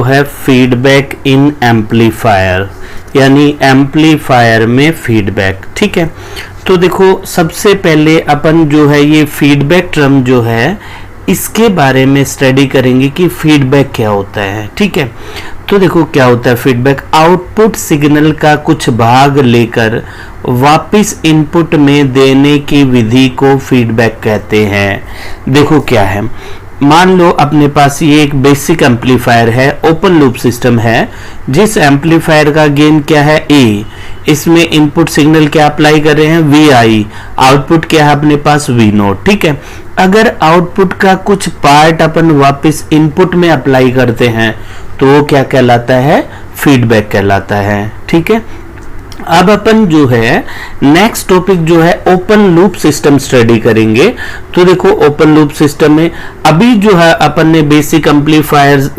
है feedback in amplifier, यानी amplifier में फीडबैक। ठीक है, तो देखो सबसे पहले अपन जो है ये फीडबैक टर्म जो है इसके बारे में स्टडी करेंगे कि फीडबैक क्या होता है। ठीक है, तो देखो क्या होता है फीडबैक, आउटपुट सिग्नल का कुछ भाग लेकर वापस इनपुट में देने की विधि को फीडबैक कहते हैं। देखो क्या है, मान लो अपने पास ये एक बेसिक एम्पलीफायर है, ओपन लूप सिस्टम है, जिस एम्पलीफायर का गेन क्या है ए, इसमें इनपुट सिग्नल क्या अप्लाई कर रहे हैं वी आई, आउटपुट क्या है अपने पास वी नोट। ठीक है, अगर आउटपुट का कुछ पार्ट अपन वापस इनपुट में अप्लाई करते हैं तो वो क्या कहलाता है, फीडबैक कहलाता है। ठीक है, अब अपन जो है नेक्स्ट टॉपिक जो है ओपन लूप सिस्टम स्टडी करेंगे। तो देखो ओपन लूप सिस्टम में अभी जो है अपन ने बेसिक एम्पलीफायर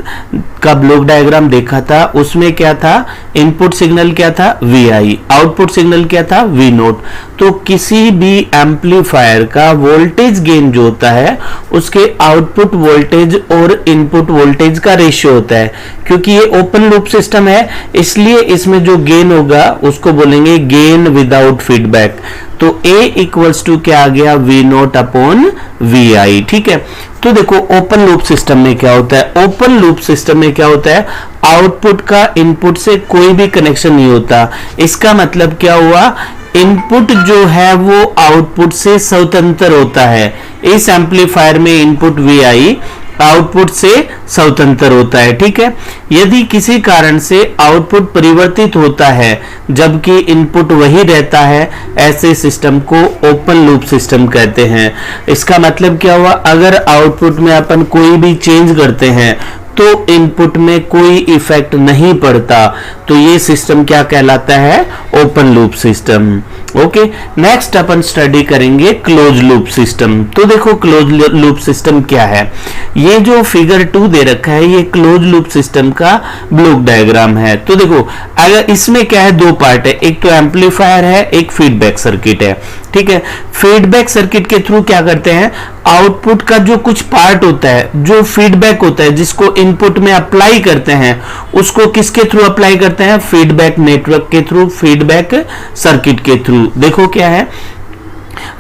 का ब्लॉक डायग्राम देखा था, उसमें क्या था, इनपुट सिग्नल क्या था वी आई, आउटपुट सिग्नल क्या था वी नोट। तो किसी भी एम्पलीफायर का वोल्टेज गेन जो होता है उसके आउटपुट वोल्टेज और इनपुट वोल्टेज का रेशियो होता है। क्योंकि ये ओपन लूप सिस्टम है इसलिए इसमें जो गेन होगा उसको बोलेंगे गेन विदाउट फीडबैक। तो A इक्वल्स टू क्या आ गया, वी नोट अपॉन वी आई। ठीक है, तो देखो ओपन लूप सिस्टम में क्या होता है, ओपन लूप सिस्टम में क्या होता है, आउटपुट का इनपुट से कोई भी कनेक्शन नहीं होता। इसका मतलब क्या हुआ, इनपुट जो है वो आउटपुट से स्वतंत्र होता है। इस एम्पलीफायर में इनपुट वी आई आउटपुट से स्वतंत्र होता है। ठीक है, यदि किसी कारण से आउटपुट परिवर्तित होता है जबकि इनपुट वही रहता है, ऐसे सिस्टम को ओपन लूप सिस्टम कहते हैं। इसका मतलब क्या हुआ, अगर आउटपुट में अपन कोई भी चेंज करते हैं तो इनपुट में कोई इफेक्ट नहीं पड़ता, तो ये सिस्टम क्या कहलाता है, open loop system. Okay, next अपन स्टडी करेंगे क्लोज लूप सिस्टम। तो देखो क्लोज लूप सिस्टम क्या है, ये जो फिगर 2 दे रखा है ये क्लोज लूप सिस्टम का ब्लॉक डायग्राम है। तो देखो अगर इसमें क्या है, दो पार्ट है, एक तो एम्पलीफायर है, एक फीडबैक सर्किट है। ठीक है, फीडबैक सर्किट के थ्रू क्या करते हैं, आउटपुट का जो कुछ पार्ट होता है, जो फीडबैक होता है जिसको इनपुट में अप्लाई करते हैं, उसको किसके थ्रू अप्लाई करते हैं, फीडबैक नेटवर्क के थ्रू, फीडबैक सर्किट के थ्रू। देखो क्या है,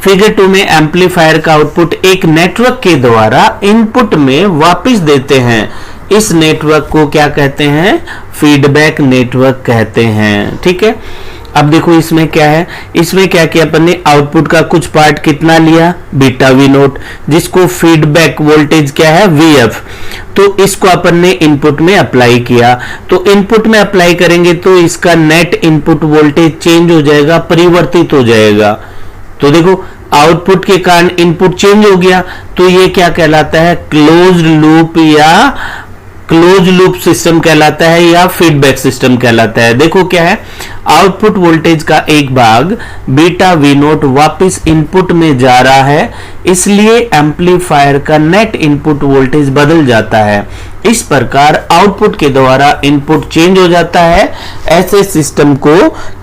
फिगर 2 में एम्पलीफायर का आउटपुट एक नेटवर्क के द्वारा इनपुट में वापस देते हैं। इस नेटवर्क को क्या कहते हैं, फीडबैक नेटवर्क कहते हैं। ठीक है, अब देखो इसमें क्या है, इसमें क्या किया अपन ने, आउटपुट का कुछ पार्ट कितना लिया, बीटा वी नोट, जिसको फीडबैक वोल्टेज क्या है वी एफ, तो इसको अपन ने इनपुट में अप्लाई किया। तो इनपुट में अप्लाई करेंगे तो इसका नेट इनपुट वोल्टेज चेंज हो जाएगा, परिवर्तित हो जाएगा। तो देखो आउटपुट के कारण इनपुट चेंज हो गया, तो ये क्या कहलाता है, क्लोज्ड लूप या क्लोज लूप सिस्टम कहलाता है या फीडबैक सिस्टम कहलाता है। देखो क्या है, आउटपुट वोल्टेज का एक भाग बीटा वी नोट वापिस इनपुट में जा रहा है, इसलिए एम्पलीफायर का नेट इनपुट वोल्टेज बदल जाता है। इस प्रकार आउटपुट के द्वारा इनपुट चेंज हो जाता है। ऐसे सिस्टम को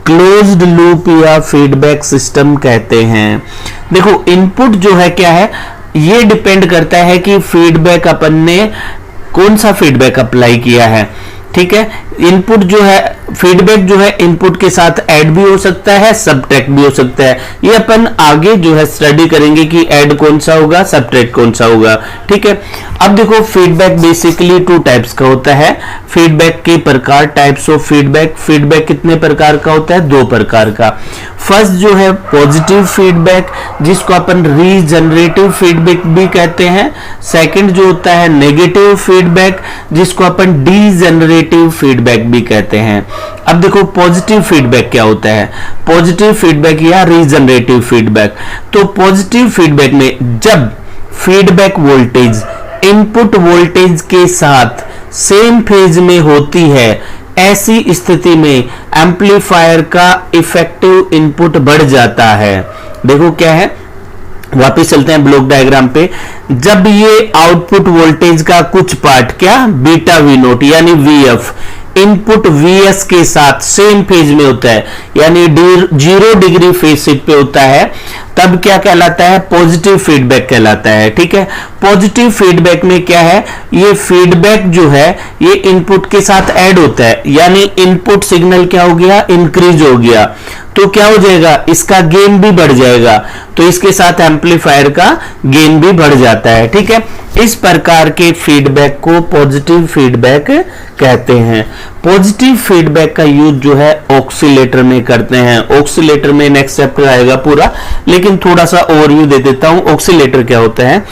क्लोज्ड लूप या फीडबैक सिस्टम कहते हैं। देखो इनपुट जो है क्या है, ये डिपेंड करता है कि फीडबैक अपन ने कौन सा फीडबैक अप्लाई किया है। ठीक है, इनपुट जो है, फीडबैक जो है इनपुट के साथ ऐड भी हो सकता है, सबट्रैक्ट भी हो सकता है। ये अपन आगे जो है स्टडी करेंगे कि ऐड कौन सा होगा, सबट्रैक्ट कौन सा होगा। ठीक है, अब देखो फीडबैक बेसिकली 2 टाइप्स का होता है। फीडबैक के प्रकार, टाइप्स ऑफ फीडबैक, फीडबैक कितने प्रकार का होता है, 2 प्रकार का। फर्स्ट जो है पॉजिटिव फीडबैक, जिसको अपन रीजनरेटिव फीडबैक भी कहते हैं। सेकंड जो होता है नेगेटिव फीडबैक, जिसको अपन डीजनरेटिव फीडबैक भी कहते हैं। अब देखो पॉजिटिव फीडबैक क्या होता है, पॉजिटिव फीडबैक या रीजनरेटिव फीडबैक। तो पॉजिटिव फीडबैक में जब फीडबैक वोल्टेज इनपुट वोल्टेज के साथ सेम फेज में होती है, ऐसी स्थिति में एम्पलीफायर का इफेक्टिव इनपुट बढ़ जाता है। देखो क्या है, वापिस चलते हैं ब्लॉक डायग्राम पे। जब ये आउटपुट वोल्टेज का कुछ पार्ट क्या, बीटा वी नोट यानी वी एफ इनपुट वीएस के साथ सेम फेज में होता है, यानी 0 डिग्री फेज शिफ्ट पे होता है, तब क्या कहलाता है, पॉजिटिव फीडबैक कहलाता है। ठीक है, पॉजिटिव फीडबैक में क्या है, ये फीडबैक जो है ये इनपुट के साथ ऐड होता है, यानी इनपुट सिग्नल क्या हो गया, इंक्रीज हो गया, तो क्या हो जाएगा, इसका गेन भी बढ़ जाएगा, तो इसके साथ एम्पलीफायर का गेन भी बढ़ जाता है। ठीक है, इस प्रकार के फीडबैक को पॉजिटिव फीडबैक कहते हैं। पॉजिटिव फीडबैक का यूज जो है ऑक्सीलेटर में करते हैं। ऑक्सीलेटर में नेक्स्ट चैप्टर आएगा पूरा, लेकिन थोड़ा सा ओवरव्यू दे देता हूं। ऑक्सीलेटर क्या होता है,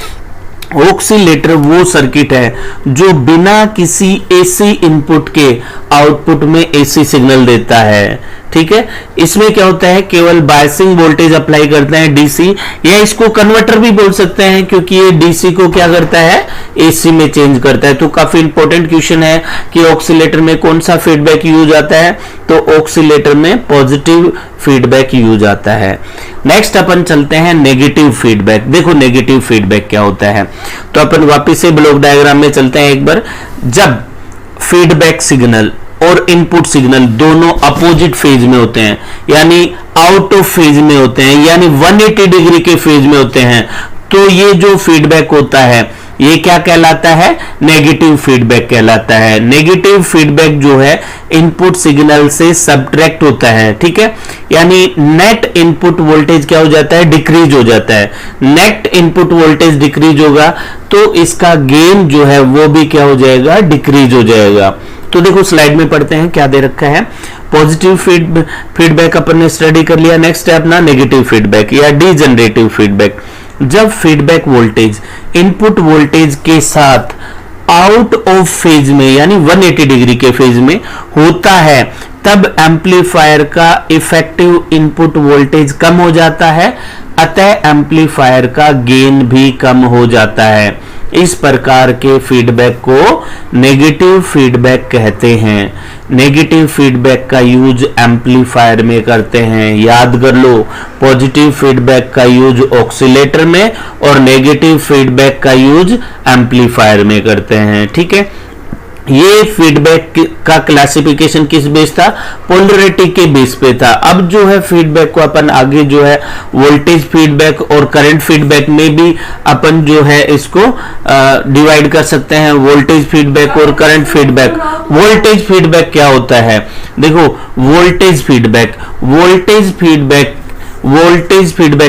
ऑक्सीलेटर वो सर्किट है जो बिना किसी एसी इनपुट के आउटपुट में एसी सिग्नल देता है। ठीक है, इसमें क्या होता है, केवल बायसिंग वोल्टेज अप्लाई करते हैं डीसी, या इसको कन्वर्टर भी बोल सकते हैं क्योंकि ये डीसी को क्या करता है, एसी में चेंज करता है। तो काफी इंपॉर्टेंट क्वेश्चन है कि ऑक्सीलेटर में कौन सा फीडबैक यूज आता है, तो ऑक्सीलेटर में पॉजिटिव फीडबैक यूज आता है। नेक्स्ट अपन चलते हैं नेगेटिव फीडबैक। देखो नेगेटिव फीडबैक क्या होता है, तो अपन वापस से ब्लॉक डायग्राम में चलते हैं एक बार। जब फीडबैक सिग्नल और इनपुट सिग्नल दोनों अपोजिट फेज में होते हैं, यानी आउट ऑफ फेज में होते हैं, यानी 180 डिग्री के फेज में होते हैं, तो ये जो फीडबैक होता है ये क्या कहलाता है, नेगेटिव फीडबैक कहलाता है। नेगेटिव फीडबैक जो है इनपुट सिग्नल से सबट्रैक्ट होता है। ठीक है, यानी नेट इनपुट वोल्टेज क्या हो जाता है, डिक्रीज हो जाता है। नेट इनपुट वोल्टेज डिक्रीज होगा तो इसका गेन जो है वो भी क्या हो जाएगा, डिक्रीज हो जाएगा। तो देखो स्लाइड में पढ़ते हैं क्या दे रखा है। पॉजिटिव फीडबैक अपन ने स्टडी कर लिया। नेक्स्ट है अपना नेगेटिव फीडबैक या डीजनरेटिव फीडबैक। जब फीडबैक वोल्टेज इनपुट वोल्टेज के साथ आउट ऑफ फेज में यानी 180 डिग्री के फेज में होता है, तब एम्पलीफायर का इफेक्टिव इनपुट वोल्टेज कम हो जाता है, अतः एम्पलीफायर का गेन भी कम हो जाता है। इस प्रकार के फीडबैक को नेगेटिव फीडबैक कहते हैं। नेगेटिव फीडबैक का यूज एम्पलीफायर में करते हैं, याद कर लो। पॉजिटिव फीडबैक का यूज ऑक्सीलेटर में और नेगेटिव फीडबैक का यूज एम्पलीफायर में करते हैं। ठीक है, ये फीडबैक का क्लासिफिकेशन किस बेस था, पोलरिटी के बेस पे था। अब जो है फीडबैक को अपन आगे जो है वोल्टेज फीडबैक और करंट फीडबैक में भी अपन जो है इसको डिवाइड कर सकते हैं, वोल्टेज फीडबैक और करंट फीडबैक। वोल्टेज फीडबैक क्या होता है, देखो वोल्टेज फीडबैक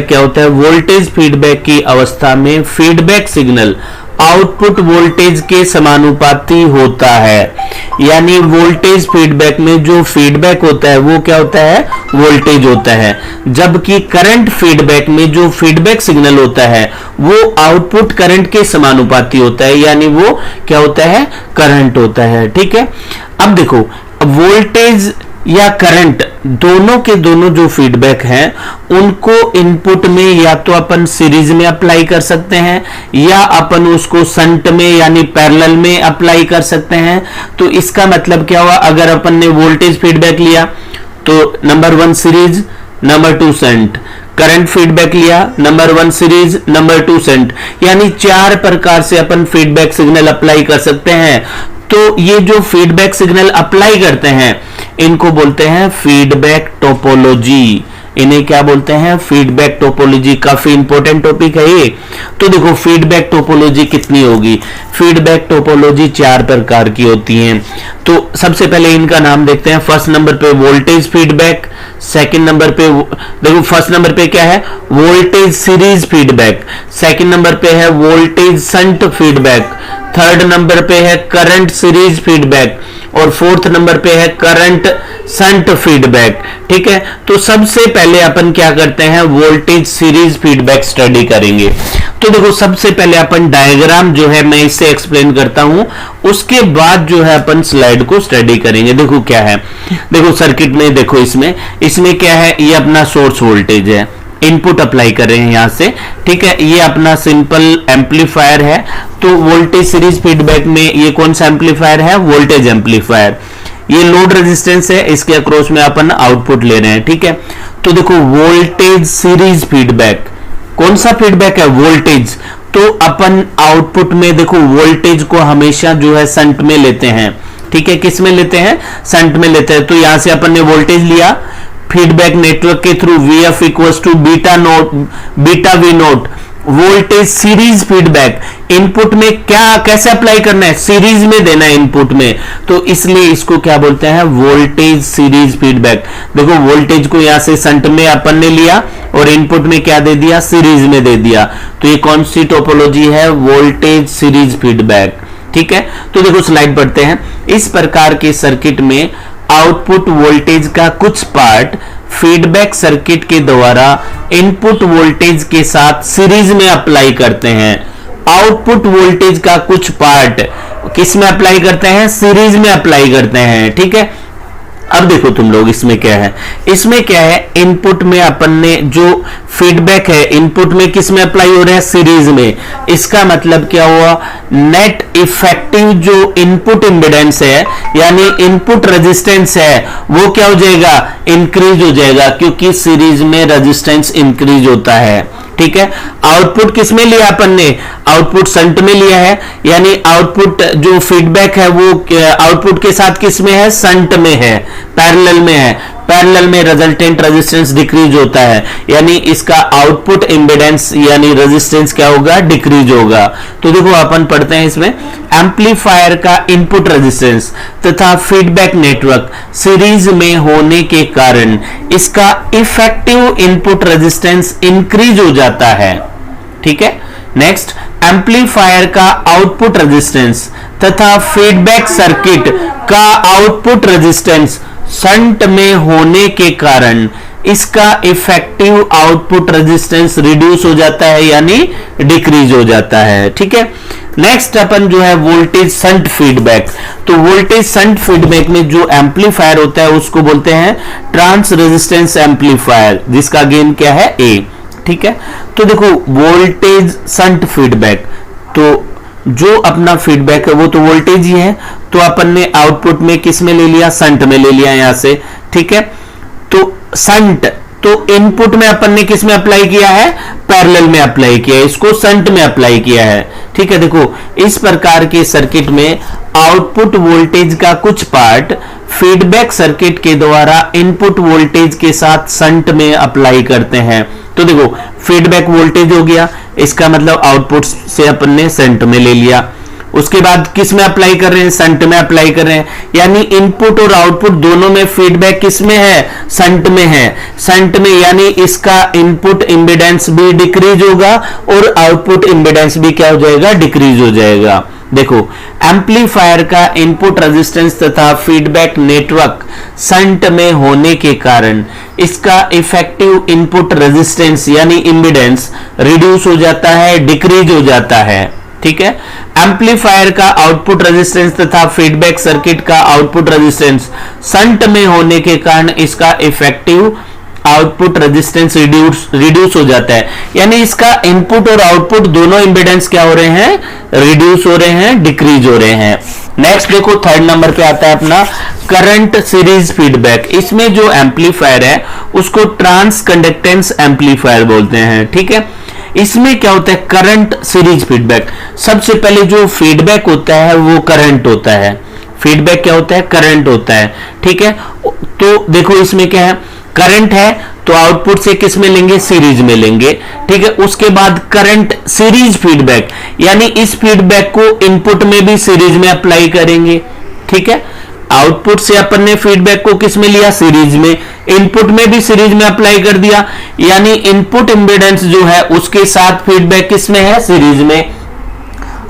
क्या होता है, वोल्टेज फीडबैक की अवस्था में फीडबैक सिग्नल आउटपुट वोल्टेज के समानुपाती होता है। यानी वोल्टेज फीडबैक में जो फीडबैक होता है वो क्या होता है, वोल्टेज होता है, जबकि करंट फीडबैक में जो फीडबैक सिग्नल होता है वो आउटपुट करंट के समानुपाती होता है, यानी वो क्या होता है, करंट होता है। ठीक है, अब देखो वोल्टेज या करंट दोनों के दोनों जो फीडबैक हैं उनको इनपुट में या तो अपन सीरीज में अप्लाई कर सकते हैं या अपन उसको शंट में यानी पैरेलल में अप्लाई कर सकते हैं। तो इसका मतलब क्या हुआ, अगर अपन ने वोल्टेज फीडबैक लिया तो number 1 series, number 2 shunt. Current feedback लिया, नंबर 1 सीरीज, नंबर 2 शंट, यानी 4 प्रकार से अपन फीडबैक सिग्नल अप्लाई कर सकते हैं। तो ये जो फीडबैक सिग्नल अप्लाई करते हैं इनको बोलते हैं फीडबैक टोपोलॉजी। इन्हें क्या बोलते हैं, फीडबैक टोपोलॉजी। काफी इंपॉर्टेंट टॉपिक है ये। तो देखो फीडबैक टोपोलॉजी कितनी होगी, फीडबैक टोपोलॉजी 4 प्रकार की होती हैं। तो सबसे पहले इनका नाम देखते हैं। फर्स्ट नंबर पे वोल्टेज फीडबैक, सेकंड नंबर पे देखो फर्स्ट नंबर पे क्या है, voltage series feedback, second number पे है voltage shunt feedback, third number पे है करंट सीरीज फीडबैक और फोर्थ नंबर पे है करंट शंट फीडबैक। ठीक है, तो सबसे पहले अपन क्या करते हैं, वोल्टेज सीरीज फीडबैक स्टडी करेंगे। तो देखो सबसे पहले अपन डायग्राम जो है मैं इससे एक्सप्लेन करता हूं, उसके बाद जो है अपन स्लाइड को स्टडी करेंगे। देखो क्या है, देखो सर्किट में देखो इसमें क्या है, ये अपना सोर्स वोल्टेज है, इनपुट अप्लाई कर रहे हैं यहां से। ठीक है, ये अपना सिंपल एम्पलीफायर है। तो वोल्टेज सीरीज फीडबैक में ये कौन सा एम्पलीफायर है, वोल्टेज एम्पलीफायर। ये लोड रेजिस्टेंस है, इसके अक्रॉस में अपन आउटपुट ले रहे हैं। ठीक है, तो देखो वोल्टेज सीरीज फीडबैक कौन सा फीडबैक है, वोल्टेज। तो अपन आउटपुट में देखो वोल्टेज को हमेशा जो है शंट में लेते हैं। ठीक है, किस में लेते हैं, शंट में लेते हैं। तो यहां से अपन ने वोल्टेज लिया फीडबैक नेटवर्क के through, VF equals to beta V naught. Voltage series feedback, input में क्या कैसे अप्लाई करना है, सीरीज में देना है इनपुट में, तो इसलिए इसको क्या बोलते हैं, वोल्टेज सीरीज फीडबैक। देखो वोल्टेज को यहां से शंट में अपन ने लिया और इनपुट में क्या दे दिया, सीरीज में दे दिया, तो ये कौन सी टोपोलॉजी है, वोल्टेज सीरीज फीडबैक। ठीक है, तो देखो स्लाइड पढ़ते हैं। इस प्रकार के सर्किट में आउटपुट वोल्टेज का कुछ पार्ट फीडबैक सर्किट के द्वारा इनपुट वोल्टेज के साथ सीरीज में अप्लाई करते हैं। आउटपुट वोल्टेज का कुछ पार्ट किस में अप्लाई करते हैं, सीरीज में अप्लाई करते हैं। ठीक है, अब देखो तुम लोग इसमें क्या है, इसमें क्या है, इनपुट में अपन ने जो फीडबैक है इनपुट में किस में अप्लाई हो रहा है, सीरीज में। इसका मतलब क्या हुआ, नेट इफेक्टिव जो इनपुट इंपेडेंस है यानी इनपुट रेजिस्टेंस है वो क्या हो जाएगा, इंक्रीज हो जाएगा, क्योंकि सीरीज में रेजिस्टेंस इंक्रीज होता है। ठीक है, आउटपुट किस में लिया अपन ने, आउटपुट शंट में लिया है, यानी आउटपुट जो फीडबैक है वो आउटपुट के साथ किस में है, शंट में है, पैरेलल में है। पैरेलल में रिजल्टेंट रेजिस्टेंस डिक्रीज होता है, यानी इसका आउटपुट इंपेडेंस यानी रेजिस्टेंस क्या होगा, डिक्रीज होगा। तो देखो अपन पढ़ते हैं इसमें, एम्पलीफायर का इनपुट रेजिस्टेंस तथा फीडबैक नेटवर्क सीरीज में होने के कारण इसका इफेक्टिव इनपुट रेजिस्टेंस इंक्रीज हो जाता है। ठीक है, नेक्स्ट, एम्पलीफायर का आउटपुट रेजिस्टेंस तथा फीडबैक सर्किट का आउटपुट रेजिस्टेंस शंट में होने के कारण इसका इफेक्टिव आउटपुट रेजिस्टेंस रिड्यूस हो जाता है यानी डिक्रीज हो जाता है। ठीक है, नेक्स्ट अपन जो है वोल्टेज शंट फीडबैक। तो वोल्टेज शंट फीडबैक में जो एम्पलीफायर होता है उसको बोलते हैं ट्रांस रेजिस्टेंस एम्पलीफायर, जिसका गेन क्या है, ए। ठीक है, तो देखो वोल्टेज शंट फीडबैक, तो जो अपना फीडबैक है वो तो वोल्टेज ही है, तो अपन ने आउटपुट में किस में ले लिया, शंट में ले लिया यहां से। ठीक है, तो शंट, तो इनपुट में अपन ने किस में अप्लाई किया है, पैरेलल में अप्लाई किया है, इसको शंट में अप्लाई किया है। ठीक है, देखो इस प्रकार के सर्किट में आउटपुट वोल्टेज का कुछ पार्ट फीडबैक सर्किट के द्वारा इनपुट वोल्टेज के साथ शंट में अप्लाई करते हैं। तो देखो फीडबैक वोल्टेज हो गया, इसका मतलब आउटपुट से अपन ने शंट में ले लिया, उसके बाद किस में अप्लाई कर रहे हैं, शंट में अप्लाई कर रहे हैं, यानी इनपुट और आउटपुट दोनों में फीडबैक किस में है, शंट में है। शंट में यानी इसका इनपुट इंपेडेंस भी डिक्रीज होगा और आउटपुट इंपेडेंस भी क्या हो जाएगा, डिक्रीज हो जाएगा। देखो एम्पलीफायर का इनपुट रेजिस्टेंस तथा फीडबैक नेटवर्क शंट में होने के कारण इसका इफेक्टिव इनपुट रेजिस्टेंस यानी इंपेडेंस रिड्यूस हो जाता है, डिक्रीज हो जाता है। ठीक है, एम्पलीफायर का आउटपुट रेजिस्टेंस तथा फीडबैक सर्किट का आउटपुट रेजिस्टेंस शंट में होने के कारण इसका इफेक्टिव आउटपुट रेजिस्टेंस रिड्यूस हो जाता है, यानी इसका इनपुट और आउटपुट दोनों इंपेडेंस क्या हो रहे हैं, रिड्यूस हो रहे हैं, डिक्रीज हो रहे हैं। नेक्स्ट देखो थर्ड नंबर पे आता है अपना करंट सीरीज फीडबैक। इसमें जो एम्पलीफायर है उसको ट्रांस कंडक्टेंस एम्पलीफायर बोलते हैं। ठीक है, इसमें क्या होता है, करंट सीरीज फीडबैक। सबसे पहले जो फीडबैक होता है वो करंट होता है, फीडबैक क्या होता है, करंट होता है। ठीक है, तो देखो इसमें क्या है, करंट है तो आउटपुट से किस में लेंगे, सीरीज में लेंगे। ठीक है, उसके बाद करंट सीरीज फीडबैक, यानी इस फीडबैक को इनपुट में भी सीरीज में अप्लाई करेंगे। ठीक है, आउटपुट से अपन ने फीडबैक को किस में लिया, सीरीज में, इनपुट में भी सीरीज में अप्लाई कर दिया, यानी इनपुट इंपेडेंस जो है उसके साथ फीडबैक किस में है, सीरीज में,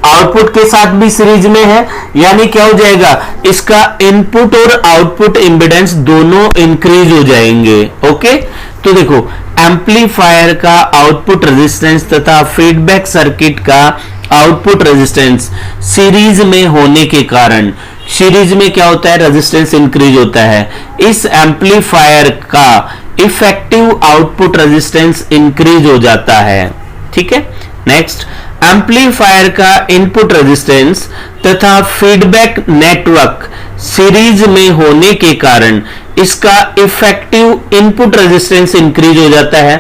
आउटपुट के साथ भी सीरीज में है, यानी क्या हो जाएगा, इसका इनपुट और आउटपुट इंपेडेंस दोनों इंक्रीज हो जाएंगे। ओके, तो देखो एम्पलीफायर का आउटपुट रेजिस्टेंस तथा फीडबैक सर्किट का आउटपुट रेजिस्टेंस सीरीज में होने के कारण, सीरीज में क्या होता है, रेजिस्टेंस इंक्रीज होता है, इस एम्पलीफायर का इफेक्टिव आउटपुट रेजिस्टेंस इंक्रीज हो जाता है। ठीक है, नेक्स्ट, एम्पलीफायर का इनपुट रेजिस्टेंस तथा फीडबैक नेटवर्क सीरीज में होने के कारण इसका इफेक्टिव इनपुट रेजिस्टेंस इंक्रीज हो जाता है,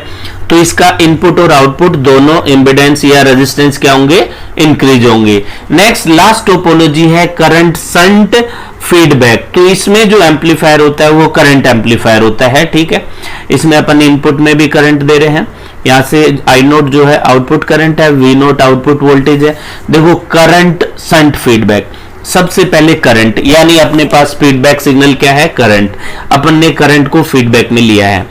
तो इसका इनपुट और आउटपुट दोनों इंपेडेंस या रेजिस्टेंस क्या होंगे, इंक्रीज होंगे। नेक्स्ट लास्ट टोपोलॉजी है करंट शंट फीडबैक। तो इसमें जो एम्पलीफायर होता है वो करंट एम्पलीफायर होता है। ठीक है, इसमें अपन इनपुट में भी करंट दे रहे हैं, यहाँ से आई नोट जो है आउटपुट करंट है, वी नोट आउटपुट वोल्टेज है। देखो करंट शंट फीडबैक, सबसे पहले करंट, यानी अपने पास फीडबैक सिग्नल क्या है, करंट। अपन ने करंट को फीडबैक में लिया है,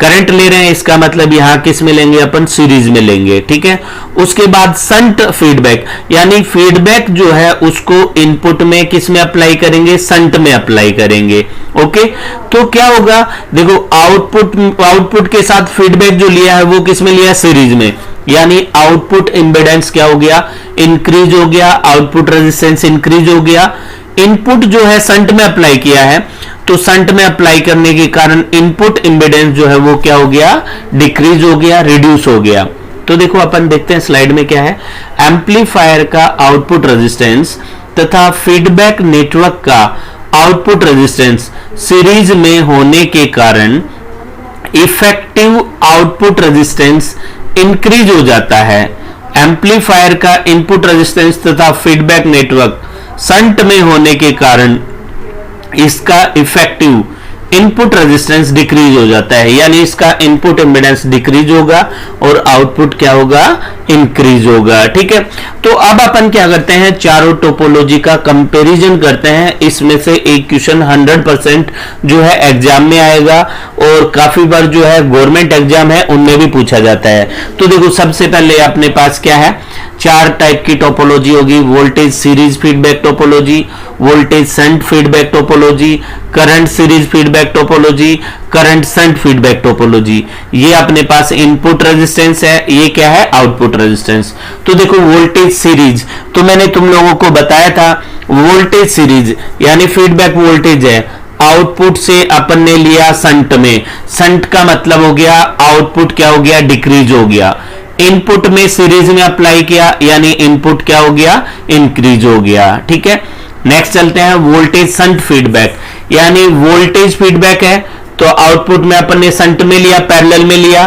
करंट ले रहे हैं, इसका मतलब यहां किस में लेंगे अपन, सीरीज में लेंगे, ठीक है। उसके बाद शंट फीडबैक, यानी फीडबैक जो है उसको इनपुट में किस में अप्लाई करेंगे, शंट में अप्लाई करेंगे। ओके, तो क्या होगा, देखो आउटपुट के साथ फीडबैक जो लिया है वो किस में लिया है, सीरीज में, यानी आउटपुट इंपेडेंस क्या हो गया, इंक्रीज हो गया, आउटपुट रेजिस्टेंस इंक्रीज हो गया। इनपुट जो है शंट में अप्लाई किया है, तो शंट में अप्लाई करने के कारण इनपुट इंपेडेंस जो है वो क्या हो गया, डिक्रीज हो गया, रिड्यूस हो गया। तो देखो अपन देखते हैं स्लाइड में क्या है, एम्पलीफायर का आउटपुट रेजिस्टेंस तथा फीडबैक नेटवर्क का आउटपुट रेजिस्टेंस सीरीज में होने के कारण इफेक्टिव आउटपुट रेजिस्टेंस इंक्रीज हो जाता है। एम्पलीफायर का इनपुट रेजिस्टेंस तथा फीडबैक नेटवर्क शंट में होने के कारण इसका इफेक्टिव इनपुट रेजिस्टेंस डिक्रीज हो जाता है, यानी इसका इनपुट इंपेडेंस डिक्रीज होगा और आउटपुट क्या होगा, इंक्रीज होगा। ठीक है, तो अब अपन क्या करते हैं, चारों टोपोलॉजी का कंपैरिजन करते हैं। इसमें से एक क्वेश्चन 100% जो है एग्जाम में आएगा और काफी बार जो है गवर्नमेंट एग्जाम है उनमें भी पूछा जाता है। तो देखो सबसे पहले अपने पास क्या है, चार टाइप की टोपोलॉजी होगी, voltage series feedback topology, voltage shunt feedback topology, current series feedback topology, current shunt feedback topology. ये अपने पास इनपुट रेजिस्टेंस है, ये क्या है, आउटपुट रेजिस्टेंस। तो देखो वोल्टेज सीरीज, तो मैंने तुम लोगों को बताया था वोल्टेज सीरीज यानी फीडबैक वोल्टेज है, आउटपुट से अपन ने लिया शंट में, शंट का मतलब हो गया आउटपुट क्या हो गया, डिक्रीज हो गया। इनपुट में सीरीज में अप्लाई किया यानी इनपुट क्या हो गया, इंक्रीज हो गया। ठीक है, नेक्स्ट चलते हैं वोल्टेज शंट फीडबैक, यानी वोल्टेज फीडबैक है तो आउटपुट में अपन ने शंट में लिया, पैरेलल में लिया,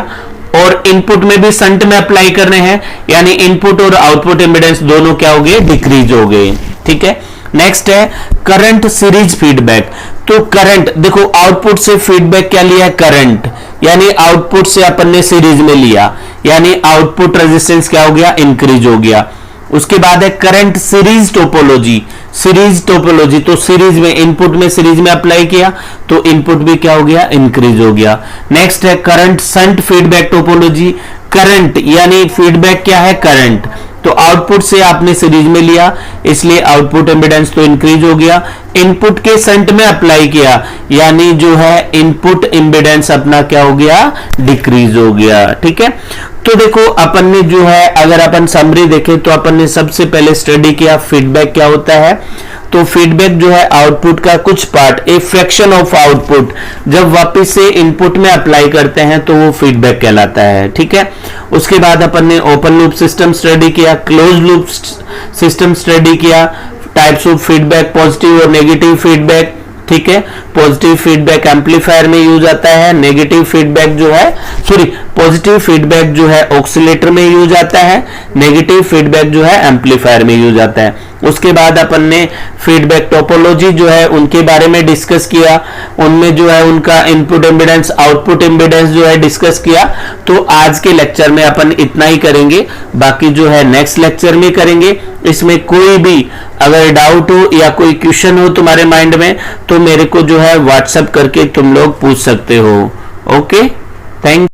और इनपुट में भी शंट में अप्लाई कर रहे हैं, यानी इनपुट और आउटपुट इंपेडेंस दोनों क्या हो गए, डिक्रीज हो गए। ठीक है, नेक्स्ट है करंट सीरीज फीडबैक। तो करंट देखो आउटपुट से फीडबैक क्या लिया है, करंट, यानी आउटपुट से अपन ने सीरीज में लिया, यानी आउटपुट रेजिस्टेंस क्या हो गया, इंक्रीज हो गया। उसके बाद है current series topology, series topology तो सीरीज में, इनपुट में सीरीज में अप्लाई किया तो इनपुट भी क्या हो गया, इंक्रीज हो गया। नेक्स्ट है current shunt feedback topology, current यानी फीडबैक क्या है, करंट, तो आउटपुट से आपने सीरीज में लिया इसलिए आउटपुट इंपेडेंस तो इंक्रीज हो गया, इनपुट के शंट में अप्लाई किया यानी जो है इनपुट इंपेडेंस अपना क्या हो गया, डिक्रीज हो गया। ठीक है, तो देखो अपन ने जो है, अगर अपन समरी देखें तो अपन ने सबसे पहले स्टडी किया फीडबैक क्या होता है। तो फीडबैक जो है आउटपुट का कुछ part, a fraction of output, जब वापस से इनपुट में अप्लाई करते हैं तो वो फीडबैक कहलाता है। ठीक है, उसके बाद अपन ने ओपन लूप सिस्टम स्टडी किया, क्लोज लूप सिस्टम स्टडी किया, टाइप्स ऑफ फीडबैक, पॉजिटिव और नेगेटिव फीडबैक। ठीक है, पॉजिटिव फीडबैक एम्पलीफायर में यूज आता है, नेगेटिव फीडबैक जो है, सॉरी पॉजिटिव फीडबैक जो है ऑक्सीलेटर में यूज आता है, नेगेटिव फीडबैक जो है एम्पलीफायर में यूज आता है। उसके बाद अपन ने फीडबैक टोपोलॉजी जो है उनके बारे में डिस्कस किया, उनमें जो है उनका इनपुट इंपेडेंस आउटपुट इंपेडेंस जो है डिस्कस किया। तो आज के लेक्चर में अपन इतना ही करेंगे, बाकी जो है नेक्स्ट लेक्चर में करेंगे। इसमें कोई भी अगर डाउट हो या कोई क्वेश्चन हो तुम्हारे माइंड में तो मेरे को जो है व्हाट्सएप करके तुम लोग पूछ सकते हो। Okay, thank